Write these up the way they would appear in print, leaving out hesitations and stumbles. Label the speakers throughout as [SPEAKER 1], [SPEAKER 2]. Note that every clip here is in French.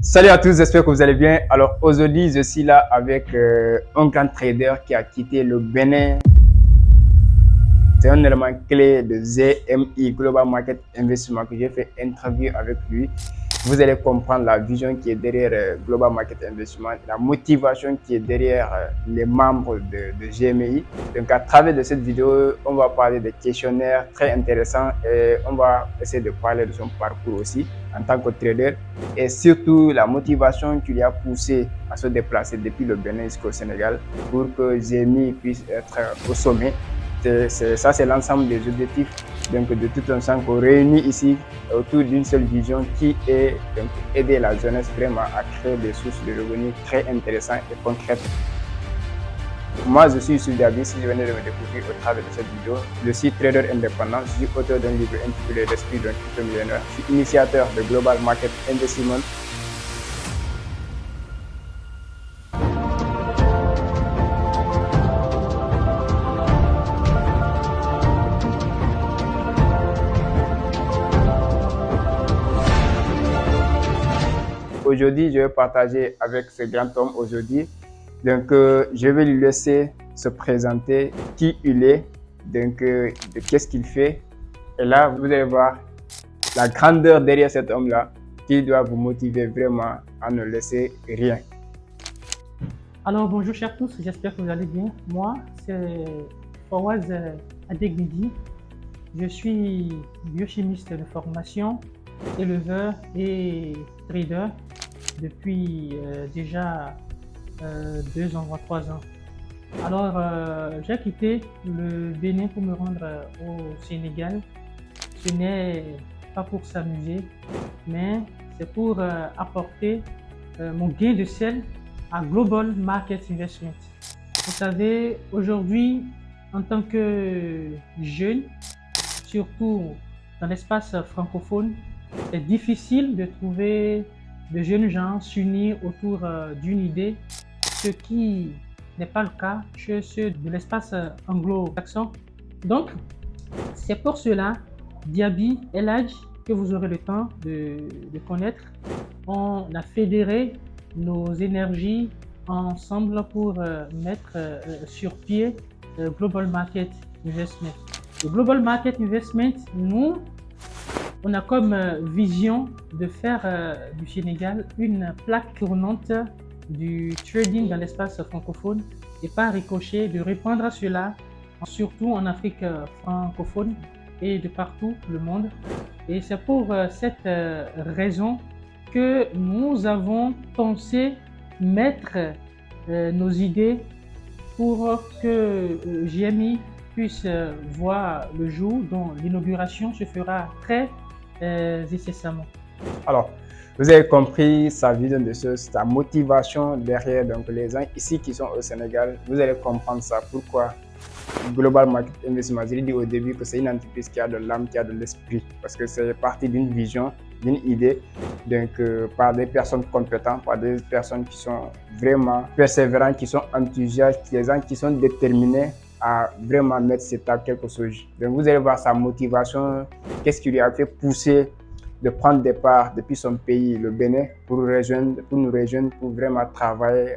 [SPEAKER 1] Salut à tous, j'espère que vous allez bien. Alors aujourd'hui, je suis là avec un grand trader qui a quitté le Bénin. C'est un élément clé de GMI, Global Market Investment, que j'ai fait interview avec lui. Vous allez comprendre la vision qui est derrière Global Market Investment, la motivation qui est derrière les membres de GMI. Donc à travers de cette vidéo, on va parler des questionnaires très intéressants et on va essayer de parler de son parcours aussi en tant que trader et surtout la motivation qui lui a poussé à se déplacer depuis le Bénin jusqu'au Sénégal pour que GMI puisse être au sommet. Ça, c'est l'ensemble des objectifs donc, de tout un centre réunis ici autour d'une seule vision qui est donc, aider la jeunesse vraiment à créer des sources de revenus très intéressantes et concrètes. Moi, je suis Yusuf Diaby. Si vous venez de me découvrir au travers de cette vidéo, je suis trader indépendant. Je suis auteur d'un livre intitulé L'esprit d'un crypto-millionnaire. Je suis initiateur de Global Market Investment. Aujourd'hui, je vais partager avec ce grand homme aujourd'hui. Donc, je vais lui laisser se présenter qui il est, donc qu'est-ce qu'il fait. Et là, vous allez voir la grandeur derrière cet homme-là qui doit vous motiver vraiment à ne laisser rien.
[SPEAKER 2] Alors bonjour chers tous, j'espère que vous allez bien. Moi, c'est Fawaz Adegbidi. Je suis biochimiste de formation, éleveur et trader depuis déjà 2 ans, voire 3 ans. Alors, j'ai quitté le Bénin pour me rendre au Sénégal. Ce n'est pas pour s'amuser, mais c'est pour apporter mon gain de sel à Global Market Investment. Vous savez, aujourd'hui, en tant que jeune, surtout dans l'espace francophone, c'est difficile de trouver de jeunes gens s'unir autour d'une idée, ce qui n'est pas le cas chez ceux de l'espace anglo-saxon. Donc, c'est pour cela, Diaby El Hadj, que vous aurez le temps de connaître, on a fédéré nos énergies ensemble pour mettre sur pied Global Market Investment. Le Global Market Investment, nous, on a comme vision de faire du Sénégal une plaque tournante du trading dans l'espace francophone et par ricochet de répandre cela, surtout en Afrique francophone et de partout le monde. Et c'est pour cette raison que nous avons pensé mettre nos idées pour que GMI puisse voir le jour, dont l'inauguration se fera très incessamment.
[SPEAKER 1] Alors, vous avez compris sa vision de choses, sa motivation derrière donc, les gens ici qui sont au Sénégal. Vous allez comprendre ça. Pourquoi Global Market Investment, je l'ai dit au début que c'est une entreprise qui a de l'âme, qui a de l'esprit, parce que c'est parti d'une vision, d'une idée, donc par des personnes compétentes, par des personnes qui sont vraiment persévérantes, qui sont enthousiastes, des gens qui sont déterminés à vraiment mettre cette table quelque chose. Donc vous allez voir sa motivation, qu'est-ce qui lui a fait pousser de prendre départ depuis son pays, le Bénin, pour nous rejoindre, pour vraiment travailler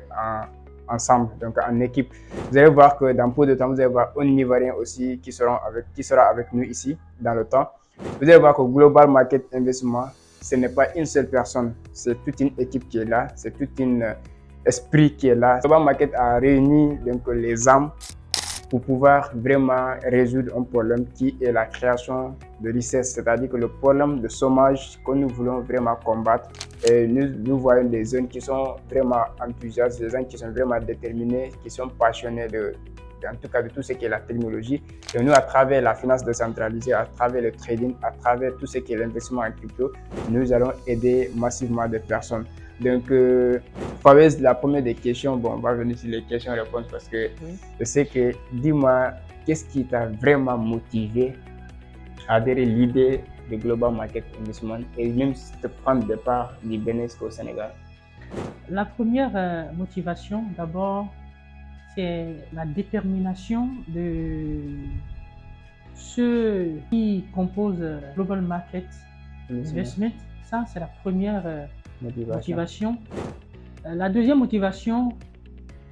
[SPEAKER 1] ensemble, donc en équipe. Vous allez voir que dans peu de temps, vous allez voir un Ivoirien aussi qui sera avec nous ici dans le temps. Vous allez voir que Global Market Investment, ce n'est pas une seule personne, c'est toute une équipe qui est là, c'est tout un esprit qui est là. Global Market a réuni donc les âmes pour pouvoir vraiment résoudre un problème qui est la création de richesse, c'est-à-dire que le problème de chômage que nous voulons vraiment combattre. Et nous voyons des jeunes qui sont vraiment enthousiastes, des gens qui sont vraiment déterminés, qui sont passionnés en tout cas de tout ce qui est la technologie. Et nous, à travers la finance décentralisée, à travers le trading, à travers tout ce qui est l'investissement en crypto, nous allons aider massivement des personnes. Donc, Fawaz, la première des questions, bon, on va venir sur les questions-réponses parce que je sais que, dis-moi, qu'est-ce qui t'a vraiment motivé à adhérer l'idée de Global Market Investment et même de prendre départ du Bénin au Sénégal?
[SPEAKER 2] La première motivation, d'abord, c'est la détermination de ceux qui composent Global Market Investment. Ça, c'est la première Motivation. La deuxième motivation,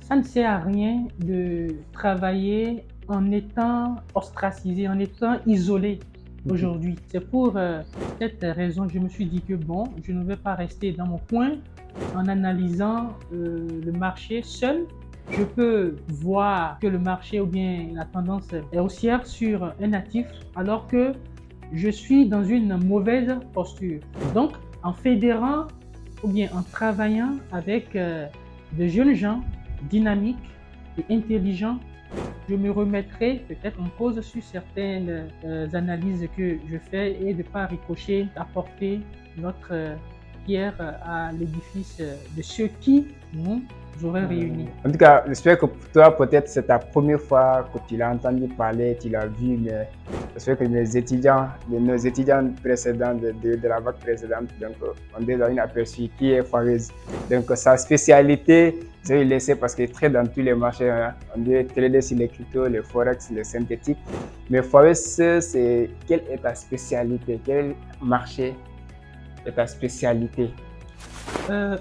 [SPEAKER 2] ça ne sert à rien de travailler en étant ostracisé, en étant isolé aujourd'hui. C'est pour cette raison que je me suis dit que bon, je ne vais pas rester dans mon coin en analysant le marché seul. Je peux voir que le marché ou bien la tendance est haussière sur un actif alors que je suis dans une mauvaise posture. Donc, en fédérant ou bien en travaillant avec de jeunes gens dynamiques et intelligents, je me remettrai peut-être en cause sur certaines analyses que je fais et de par ricochet apporter notre pierre à l'édifice de ceux qui nous auraient réunis.
[SPEAKER 1] En tout cas, j'espère que pour toi, peut-être c'est ta première fois que tu l'as entendu parler, tu l'as vu, mais j'espère que nos étudiants précédents de la vague précédente, donc ont déjà un aperçu qui est Fawez. Donc sa spécialité, je vais laisser parce qu'il traite dans tous les marchés. Hein. On dit trader sur les cryptos, les forex, les synthétiques. Mais Fawez, quelle est ta spécialité? Quel marché est ta spécialité?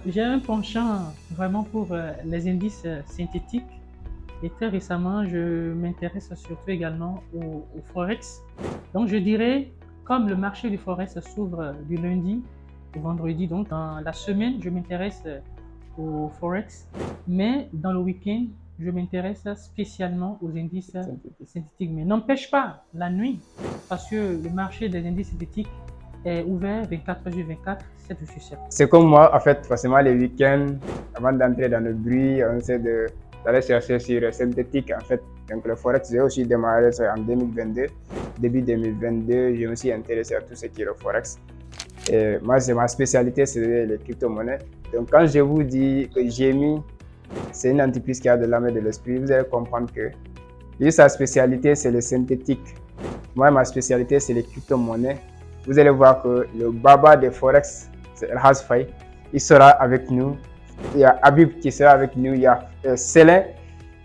[SPEAKER 2] J'ai un penchant vraiment pour les indices synthétiques et très récemment, je m'intéresse surtout également au Forex. Donc, je dirais, comme le marché du Forex s'ouvre du lundi au vendredi, donc dans la semaine, je m'intéresse au Forex, mais dans le week-end, je m'intéresse spécialement aux indices synthétiques. Mais n'empêche pas la nuit, parce que le marché des indices synthétiques est ouvert 24 h sur 24, 7 jours sur 7.
[SPEAKER 1] C'est comme moi, en fait, forcément, les week-ends, avant d'entrer dans le bruit, on essaie d'aller chercher sur synthétique, en fait. Donc, le Forex, j'ai aussi démarré ça en 2022. Début 2022, je me suis intéressé à tout ce qui est le Forex. Et moi, ma spécialité, c'est les crypto-monnaies. Donc, quand je vous dis que GMI, c'est une entreprise qui a de l'âme et de l'esprit, vous allez comprendre que lui, sa spécialité, c'est le synthétique. Moi, ma spécialité, c'est les crypto-monnaies. Vous allez voir que le baba des Forex, c'est El Hasfai, il sera avec nous. Il y a Habib qui sera avec nous. Il y a Célin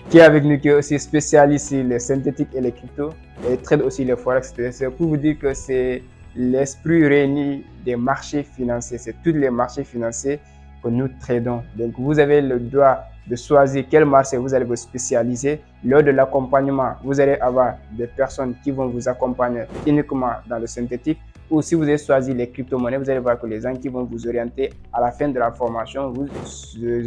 [SPEAKER 1] qui est avec nous, qui est aussi spécialiste sur les synthétiques et les cryptos. Et il traite aussi les Forex. C'est pour vous dire que c'est l'esprit réuni des marchés financiers. C'est tous les marchés financiers que nous tradons. Donc, vous avez le droit de choisir quel marché vous allez vous spécialiser. Lors de l'accompagnement, vous allez avoir des personnes qui vont vous accompagner uniquement dans le synthétique. Ou si vous avez choisi les crypto-monnaies, vous allez voir que les gens qui vont vous orienter à la fin de la formation, vous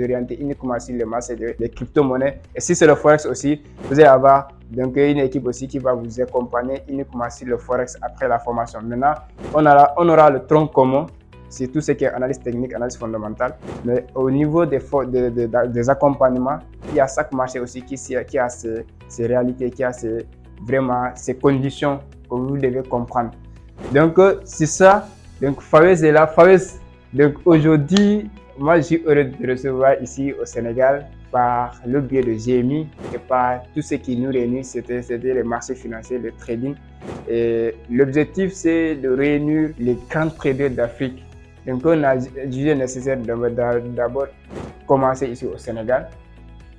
[SPEAKER 1] orienter uniquement sur le marché des crypto-monnaies. Et si c'est le Forex aussi, vous allez avoir donc une équipe aussi qui va vous accompagner uniquement sur le Forex après la formation. Maintenant, on aura le tronc commun. C'est tout ce qui est analyse technique, analyse fondamentale. Mais au niveau des accompagnements, il y a chaque marché aussi qui a ses réalités, qui a vraiment ses conditions que vous devez comprendre. Donc, c'est ça. Donc, Fawez est là. Fawez, donc aujourd'hui, moi, je suis heureux de recevoir ici au Sénégal par le biais de GMI et par tout ce qui nous réunit, c'était les marchés financiers, le trading. Et l'objectif, c'est de réunir les grands traders d'Afrique. Donc, on a jugé nécessaire d'abord commencer ici au Sénégal.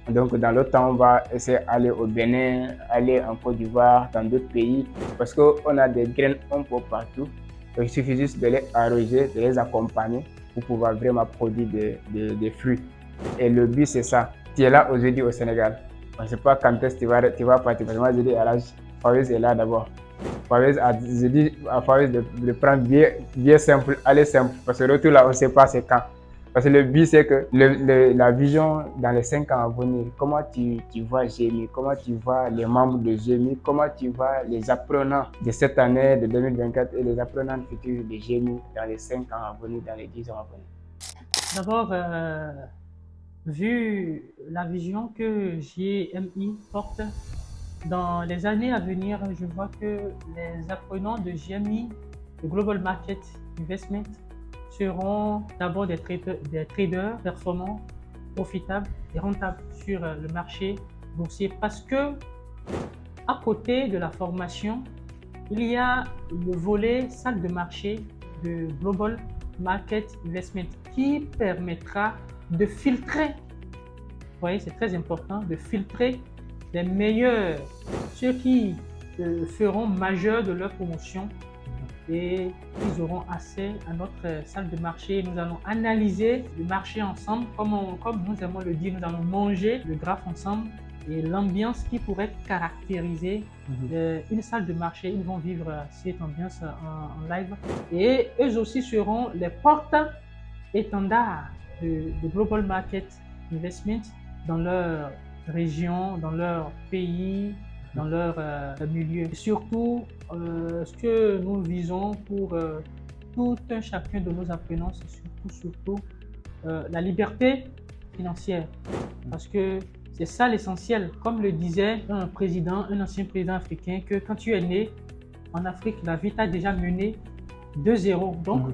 [SPEAKER 1] Donc, dans le temps, on va essayer d'aller au Bénin, aller en Côte d'Ivoire, dans d'autres pays, parce qu'on a des graines un peu partout. Donc, il suffit juste de les arroser, de les accompagner pour pouvoir vraiment produire des fruits. Et le but, c'est ça. Tu es là aujourd'hui au Sénégal. On ne sait pas quand est-ce que tu vas partir. Parce que moi, je dis à l'âge, Fawez est là d'abord. Je dis à Fawez de prendre bien simple, aller simple. Parce que le retour là, on ne sait pas c'est quand. Parce que le but, c'est que la vision dans les 5 ans à venir, comment tu vois GMI, comment tu vois les membres de GMI, comment tu vois les apprenants de cette année, de 2024 et les apprenants futurs de GMI dans les 5 ans à venir, dans les 10 ans à venir.
[SPEAKER 2] D'abord, vu la vision que GMI porte, dans les années à venir, je vois que les apprenants de GMI, de Global Market Investment, seront d'abord des traders performants, profitables et rentables sur le marché boursier parce que à côté de la formation, il y a le volet salle de marché de Global Market Investment qui permettra de filtrer, vous voyez, c'est très important, de filtrer les meilleurs, ceux qui feront majeur de leur promotion et ils auront accès à notre salle de marché. Nous allons analyser le marché ensemble, comme nous aimons le dire, nous allons manger le graphe ensemble et l'ambiance qui pourrait caractériser une salle de marché. Ils vont vivre cette ambiance en live et eux aussi seront les porte-étendards de Global Market Investment dans leur région, dans leur pays, dans leur milieu. Et surtout, ce que nous visons pour tout un chacun de nos apprenants, c'est surtout la liberté financière. Parce que c'est ça l'essentiel. Comme le disait un ancien président africain, que quand tu es né en Afrique, la vie t'a déjà mené de zéro. Donc,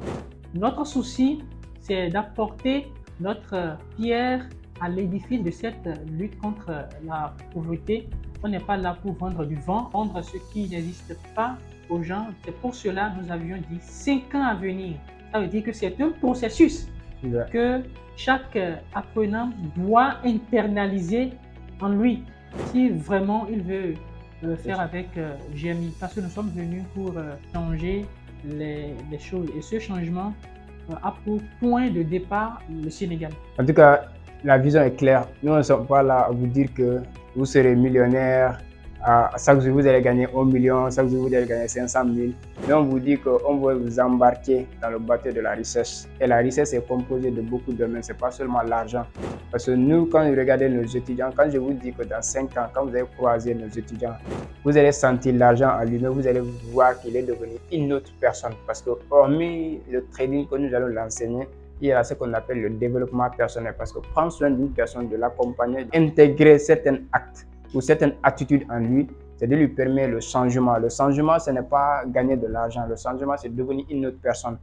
[SPEAKER 2] notre souci, c'est d'apporter notre pierre à l'édifice de cette lutte contre la pauvreté. On n'est pas là pour vendre du vent, vendre ce qui n'existe pas aux gens. C'est pour cela que nous avions dit 5 ans à venir. Ça veut dire que c'est un processus que chaque apprenant doit internaliser en lui si vraiment il veut faire avec GMI. Parce que nous sommes venus pour changer les choses. Et ce changement a pour point de départ le Sénégal.
[SPEAKER 1] En tout cas, la vision est claire. Nous ne sommes pas là à vous dire que vous serez millionnaire, chaque jour vous allez gagner 1 million, chaque jour vous allez gagner 500 000. Mais on vous dit qu'on va vous embarquer dans le bateau de la richesse. Et la richesse est composée de beaucoup de domaines, ce n'est pas seulement l'argent. Parce que nous, quand vous regardez nos étudiants, quand je vous dis que dans 5 ans, quand vous allez croiser nos étudiants, vous allez sentir l'argent en lui-même, vous allez voir qu'il est devenu une autre personne. Parce que hormis le trading que nous allons l'enseigner, il y a ce qu'on appelle le développement personnel. Parce que prendre soin d'une personne, de l'accompagner, d'intégrer certains actes ou certaines attitudes en lui, c'est de lui permettre le changement. Le changement, ce n'est pas gagner de l'argent. Le changement, c'est devenir une autre personne.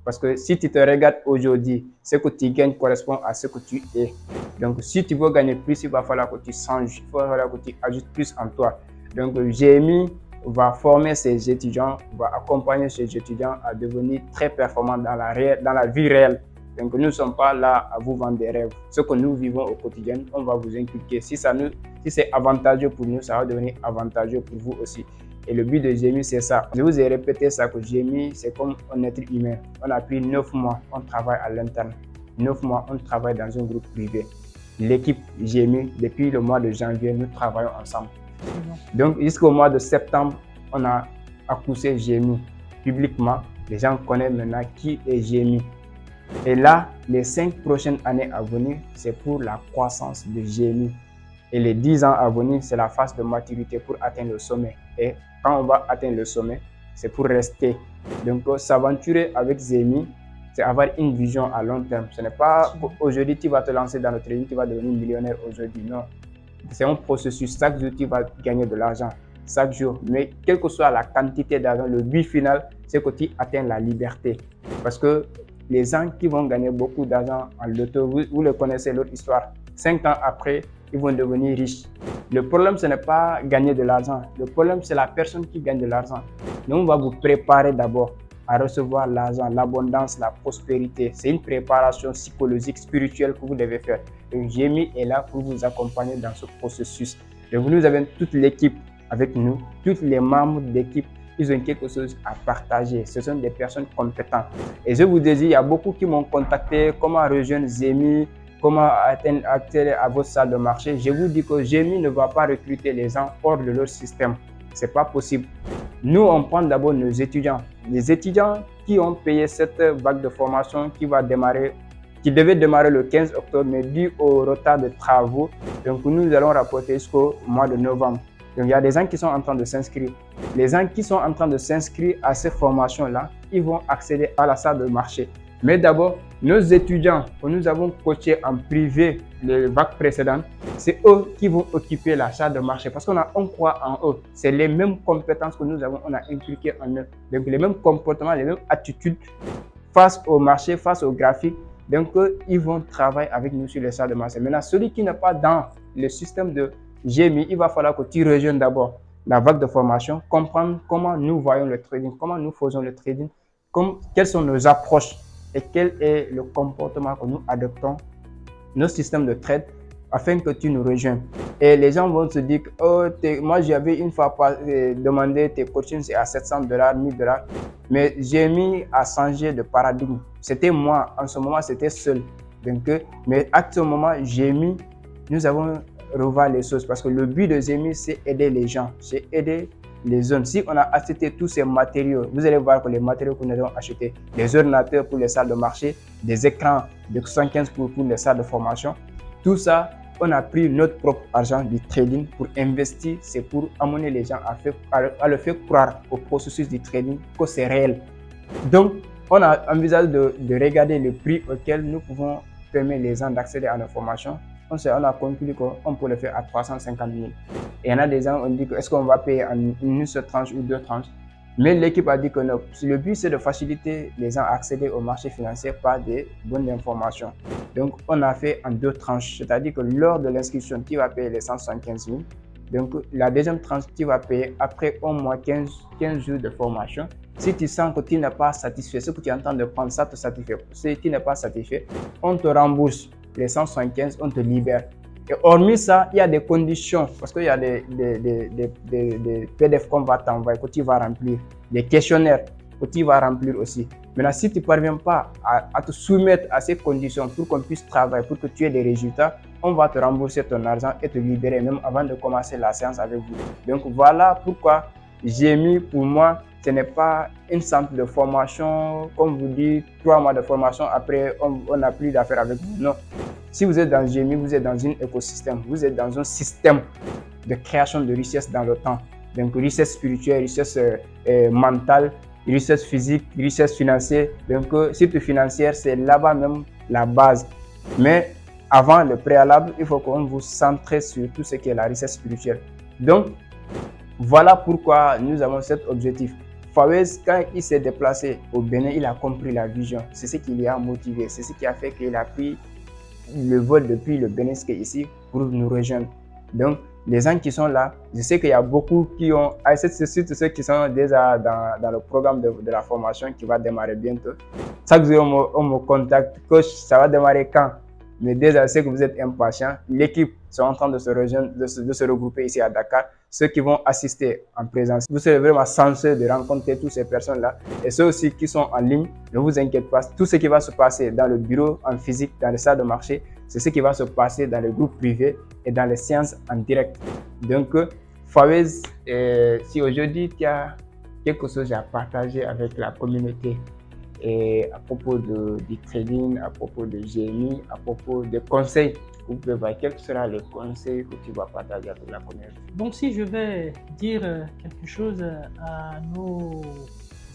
[SPEAKER 1] Parce que si tu te regardes aujourd'hui, ce que tu gagnes correspond à ce que tu es. Donc, si tu veux gagner plus, il va falloir que tu changes, il va falloir que tu ajoutes plus en toi. Donc, GMI va former ses étudiants, va accompagner ses étudiants à devenir très performants dans la vie réelle. Donc, nous ne sommes pas là à vous vendre des rêves. Ce que nous vivons au quotidien, on va vous inculquer. Si c'est avantageux pour nous, ça va devenir avantageux pour vous aussi. Et le but de GMI, c'est ça. Je vous ai répété ça, que GMI, c'est comme un être humain. On a pris 9 mois, on travaille à l'interne. 9 mois, on travaille dans un groupe privé. L'équipe GMI, depuis le mois de janvier, nous travaillons ensemble. Donc, jusqu'au mois de septembre, on a accouché GMI publiquement. Les gens connaissent maintenant qui est GMI. Et là, les 5 prochaines années à venir, c'est pour la croissance de GMI. Et les 10 ans à venir, c'est la phase de maturité pour atteindre le sommet. Et quand on va atteindre le sommet, c'est pour rester. Donc, s'aventurer avec GMI, c'est avoir une vision à long terme. Ce n'est pas aujourd'hui tu vas te lancer dans le trading, tu vas devenir millionnaire aujourd'hui. Non. C'est un processus. Chaque jour, tu vas gagner de l'argent. Chaque jour. Mais quelle que soit la quantité d'argent, le but final, c'est que tu atteins la liberté. Parce que les gens qui vont gagner beaucoup d'argent en loto, vous le connaissez, l'autre histoire. 5 ans après, ils vont devenir riches. Le problème, ce n'est pas gagner de l'argent. Le problème, c'est la personne qui gagne de l'argent. Donc, on va vous préparer d'abord à recevoir l'argent, l'abondance, la prospérité. C'est une préparation psychologique, spirituelle que vous devez faire. Donc, GMI est là pour vous accompagner dans ce processus. Donc, nous avons toute l'équipe avec nous, tous les membres d'équipe. Ils ont quelque chose à partager. Ce sont des personnes compétentes. Et je vous dis, il y a beaucoup qui m'ont contacté, comment rejoindre GMI, comment accéder à votre salle de marché. Je vous dis que GMI ne va pas recruter les gens hors de leur système. Ce n'est pas possible. Nous, on prend d'abord nos étudiants. Les étudiants qui ont payé cette vague de formation qui devait démarrer le 15 octobre, mais dû au retard de travaux, donc nous allons rapporter jusqu'au mois de novembre. Donc, il y a des gens qui sont en train de s'inscrire. Les gens qui sont en train de s'inscrire à ces formations-là, ils vont accéder à la salle de marché. Mais d'abord, nos étudiants que nous avons coachés en privé les vagues précédentes, c'est eux qui vont occuper la salle de marché parce qu'on croit en eux. C'est les mêmes compétences que nous avons, on a inculquées en eux. Donc, les mêmes comportements, les mêmes attitudes face au marché, face au graphique. Donc, ils vont travailler avec nous sur les salles de marché. Maintenant, celui qui n'est pas dans le système de GMI, il va falloir que tu rejoignes d'abord la vague de formation, comprendre comment nous voyons le trading, comment nous faisons le trading, quelles sont nos approches et quel est le comportement que nous adoptons, nos systèmes de trade, afin que tu nous rejoignes. Et les gens vont se dire que oh, moi j'avais une fois demandé tes coachings c'est à $700, $1000, mais j'ai mis à changer de paradigme. C'était moi, en ce moment c'était seul. Donc, mais à ce moment, nous avons revu les choses parce que le but de Zemi, c'est aider les gens, c'est aider les zones. Si on a acheté tous ces matériaux, vous allez voir que les matériaux que nous avons achetés, des ordinateurs pour les salles de marché, des écrans de 75 pour les salles de formation, tout ça, on a pris notre propre argent du trading pour investir, c'est pour amener les gens à le faire croire au processus du trading que c'est réel. Donc, on a envisagé de regarder le prix auquel nous pouvons permettre les gens d'accéder à nos formations. On a conclu qu'on peut le faire à 350 000. Et il y en a des gens, on dit que est-ce qu'on va payer en une seule tranche ou deux tranches. Mais l'équipe a dit que non. Le but, c'est de faciliter les gens à accéder au marché financier par des bonnes informations. Donc, on a fait en deux tranches. C'est-à-dire que lors de l'inscription, tu vas payer les 175 000. Donc, la deuxième tranche, tu vas payer après au moins 15 jours de formation. Si tu sens que tu n'es pas satisfait, ce que tu es en train de prendre, ça te satisfait. Si tu n'es pas satisfait, on te rembourse les 175, on te libère. Et hormis ça, il y a des conditions, parce qu'il y a des PDF qu'on va t'envoyer, que tu vas remplir, des questionnaires que tu vas remplir aussi. Maintenant, si tu ne parviens pas à te soumettre à ces conditions pour qu'on puisse travailler, pour que tu aies des résultats, on va te rembourser ton argent et te libérer même avant de commencer la séance avec vous. Donc voilà pourquoi j'ai mis pour moi, ce n'est pas une simple de formation, comme vous dites, 3 mois de formation, après on n'a plus d'affaires avec vous. Non. Si vous êtes dans GMI, vous êtes dans un écosystème, vous êtes dans un système de création de richesse dans le temps. Donc richesse spirituelle, richesse mentale, richesse physique, richesse financière. Donc surtout financière, c'est là-bas même la base. Mais avant le préalable, il faut qu'on vous centre sur tout ce qui est la richesse spirituelle. Donc, voilà pourquoi nous avons cet objectif. Fawez, quand il s'est déplacé au Bénin, il a compris la vision. C'est ce qui l'a motivé. C'est ce qui a fait qu'il a pris le vol depuis le Bénin ici pour nous rejoindre. Donc, les gens qui sont là, je sais qu'il y a beaucoup qui ont, c'est surtout ceux qui sont déjà dans le programme de la formation qui va démarrer bientôt. Chaque jour, on me contacte, coach, ça va démarrer quand? Mais déjà, je sais que vous êtes impatients. L'équipe sont en train de se rejoindre, de se regrouper ici à Dakar. Ceux qui vont assister en présence, vous serez vraiment censés de rencontrer toutes ces personnes-là. Et ceux aussi qui sont en ligne, ne vous inquiétez pas. Tout ce qui va se passer dans le bureau, en physique, dans les salles de marché, c'est ce qui va se passer dans les groupes privés et dans les séances en direct. Donc, Fawez, si aujourd'hui tu as quelque chose à partager avec la communauté, et à propos du trading, à propos de GMI, à propos des conseils, vous pouvez voir quel sera le conseil que tu vas partager avec la communauté.
[SPEAKER 2] Donc, si je vais dire quelque chose à nos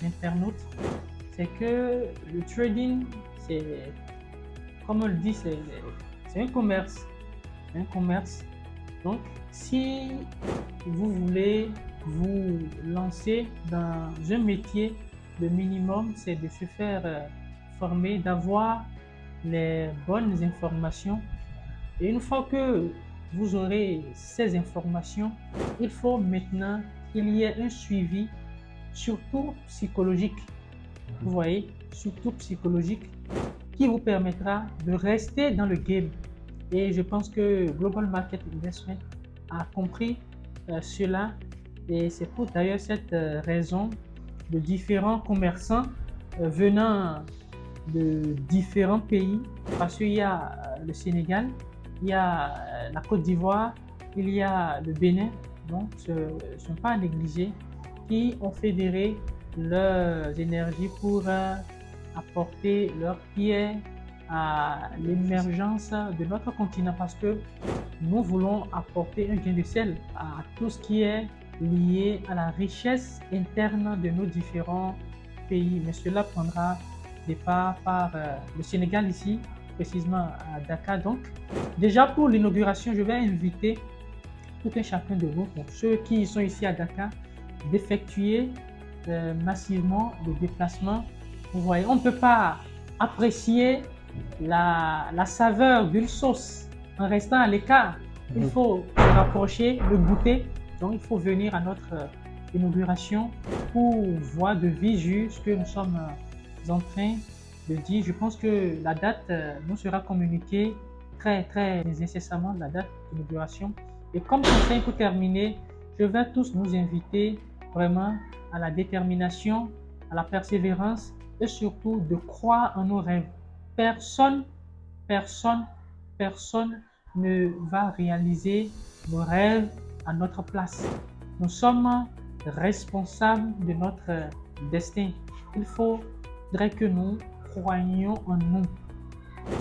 [SPEAKER 2] internautes, c'est que le trading, c'est, comme on le dit, c'est un commerce. Un commerce. Donc, si vous voulez vous lancer dans un métier, le minimum, c'est de se faire former, d'avoir les bonnes informations. Et une fois que vous aurez ces informations, il faut maintenant qu'il y ait un suivi, surtout psychologique. Vous voyez, surtout psychologique, qui vous permettra de rester dans le game. Et je pense que Global Market Investment a compris cela. Et c'est pour d'ailleurs cette raison de différents commerçants venant de différents pays, parce qu'il y a le Sénégal, il y a la Côte d'Ivoire, il y a le Bénin, donc ce ne sont pas à négliger, qui ont fédéré leurs énergies pour apporter leur pierre à l'émergence de notre continent, parce que nous voulons apporter un grain de sel à tout ce qui est lié à la richesse interne de nos différents pays. Mais cela prendra départ par le Sénégal ici, précisément à Dakar. Donc, déjà pour l'inauguration, je vais inviter tout un chacun de vous, pour ceux qui sont ici à Dakar, d'effectuer massivement le déplacement. Vous voyez, on ne peut pas apprécier la saveur d'une sauce en restant à l'écart. Il faut se rapprocher, le goûter. Donc, il faut venir à notre inauguration pour voir de visu ce que nous sommes en train de dire. Je pense que la date nous sera communiquée très incessamment, la date d'inauguration. Et comme conseil pour terminer, je vais tous nous inviter vraiment à la détermination, à la persévérance et surtout de croire en nos rêves. Personne, personne, personne ne va réaliser nos rêves à notre place. Nous sommes responsables de notre destin. Il faudrait que nous croyions en nous.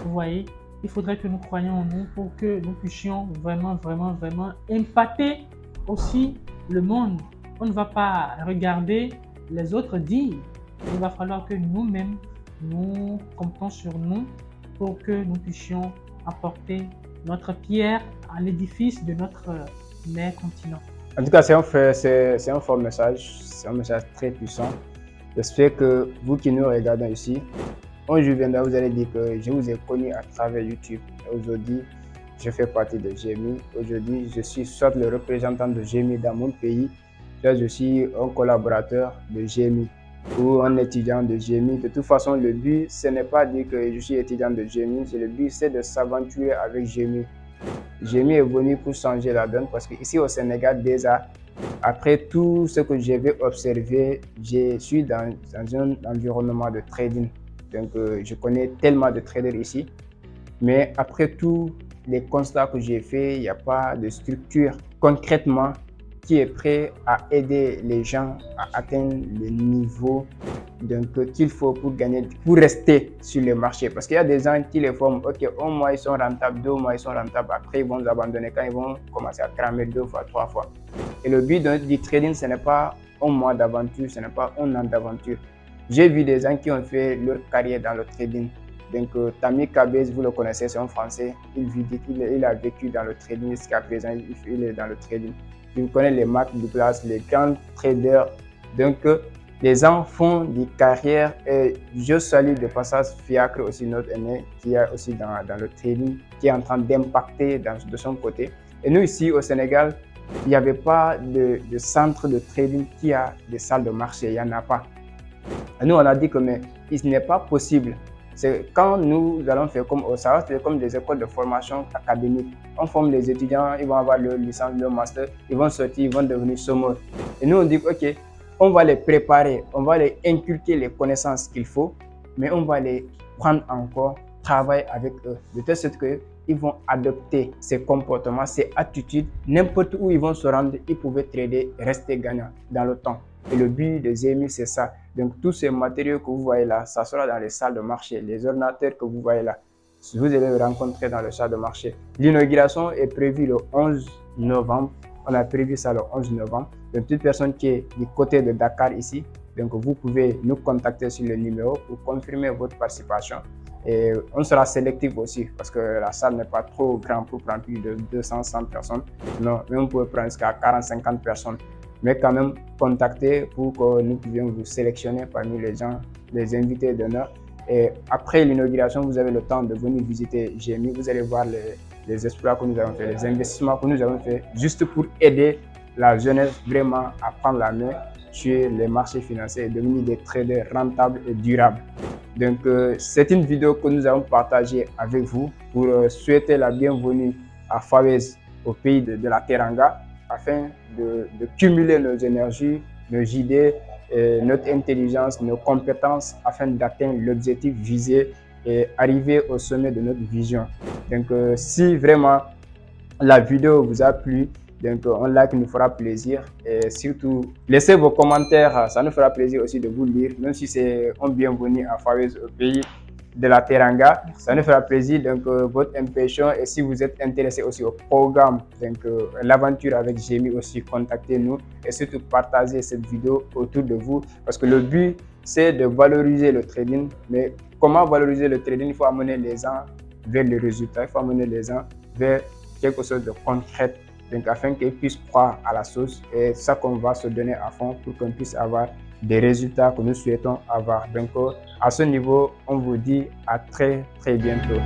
[SPEAKER 2] Vous voyez, il faudrait que nous croyions en nous pour que nous puissions vraiment, vraiment, vraiment impacter aussi le monde. On ne va pas regarder les autres dire. Il va falloir que nous-mêmes, nous comptons sur nous pour que nous puissions apporter notre pierre à l'édifice de notre mère continent.
[SPEAKER 1] En tout cas, c'est un fort message, c'est un message très puissant. J'espère que vous qui nous regardez ici, un jour viendra, vous allez dire que je vous ai connu à travers YouTube. Aujourd'hui, je fais partie de GMI. Aujourd'hui, je suis soit le représentant de GMI dans mon pays, soit je suis un collaborateur de GMI ou un étudiant de GMI. De toute façon, le but, ce n'est pas de dire que je suis étudiant de GMI, le but, c'est de s'aventurer avec GMI. GMI est venu pour changer la donne parce qu'ici au Sénégal, déjà, après tout ce que j'avais observé, je suis dans un environnement de trading. Donc, je connais tellement de traders ici. Mais après tous les constats que j'ai faits, il n'y a pas de structure concrètement qui est prêt à aider les gens à atteindre le niveau qu'il faut pour gagner, pour rester sur le marché. Parce qu'il y a des gens qui les forment, ok, un mois ils sont rentables, 2 mois ils sont rentables, après ils vont abandonner quand ils vont commencer à cramer 2 fois, 3 fois. Et le but du trading, ce n'est pas un mois d'aventure, ce n'est pas un an d'aventure. J'ai vu des gens qui ont fait leur carrière dans le trading. Donc, Tammy Kabez, vous le connaissez, c'est un Français. Il a vécu dans le trading jusqu'à présent, il est dans le trading. Vous connaissez les Mark Douglas, les grands traders. Donc, les gens font des carrières. Et je salue de passage Fiacre, aussi notre aîné, qui est aussi dans le trading, qui est en train d'impacter de son côté. Et nous, ici au Sénégal, il n'y avait pas de centre de trading qui a des salles de marché. Il n'y en a pas. Et nous, on a dit que mais il n'est pas possible. C'est quand nous allons faire comme au Sahara, c'est comme des écoles de formation académique. On forme les étudiants, ils vont avoir leur licence, leur master, ils vont sortir, ils vont devenir chômeurs. Et nous, on dit, ok, on va les préparer, on va les inculquer les connaissances qu'il faut, mais on va les prendre encore, travailler avec eux, de telle sorte qu'ils vont adopter ces comportements, ces attitudes. N'importe où ils vont se rendre, ils pouvaient trader et rester gagnants dans le temps. Et le but de GMI, c'est ça. Donc, tous ces matériaux que vous voyez là, ça sera dans les salles de marché. Les ordinateurs que vous voyez là, vous allez les rencontrer dans les salles de marché. L'inauguration est prévue le 11 novembre. On a prévu ça le 11 novembre. Donc, toute personne qui est du côté de Dakar ici, donc vous pouvez nous contacter sur le numéro pour confirmer votre participation. Et on sera sélectif aussi parce que la salle n'est pas trop grande pour prendre plus de 200-100 personnes. Non, mais on peut prendre jusqu'à 40-50 personnes. Mais quand même, contactez pour que nous puissions vous sélectionner parmi les gens, les invités d'honneur. Et après l'inauguration, vous avez le temps de venir visiter GMI. Vous allez voir les exploits que nous avons fait, les investissements que nous avons fait, juste pour aider la jeunesse vraiment à prendre la main sur les marchés financiers et devenir des traders rentables et durables. Donc, c'est une vidéo que nous avons partagée avec vous pour souhaiter la bienvenue à Fawez, au pays de la Teranga, afin de cumuler nos énergies, nos idées, notre intelligence, nos compétences, afin d'atteindre l'objectif visé et arriver au sommet de notre vision. Donc, si vraiment la vidéo vous a plu, donc un like nous fera plaisir et surtout laissez vos commentaires, ça nous fera plaisir aussi de vous lire, même si c'est un bienvenue à Fawez au pays de la Teranga. Ça nous fera plaisir, donc votre impression, et si vous êtes intéressé aussi au programme, donc l'aventure avec GMI aussi, contactez-nous et surtout partagez cette vidéo autour de vous parce que le but c'est de valoriser le trading. Mais comment valoriser le trading? Il faut amener les gens vers le résultat, il faut amener les gens vers quelque chose de concret, donc afin qu'ils puissent croire à la sauce, et ça qu'on va se donner à fond pour qu'on puisse avoir des résultats que nous souhaitons avoir. Donc à ce niveau, on vous dit à très bientôt.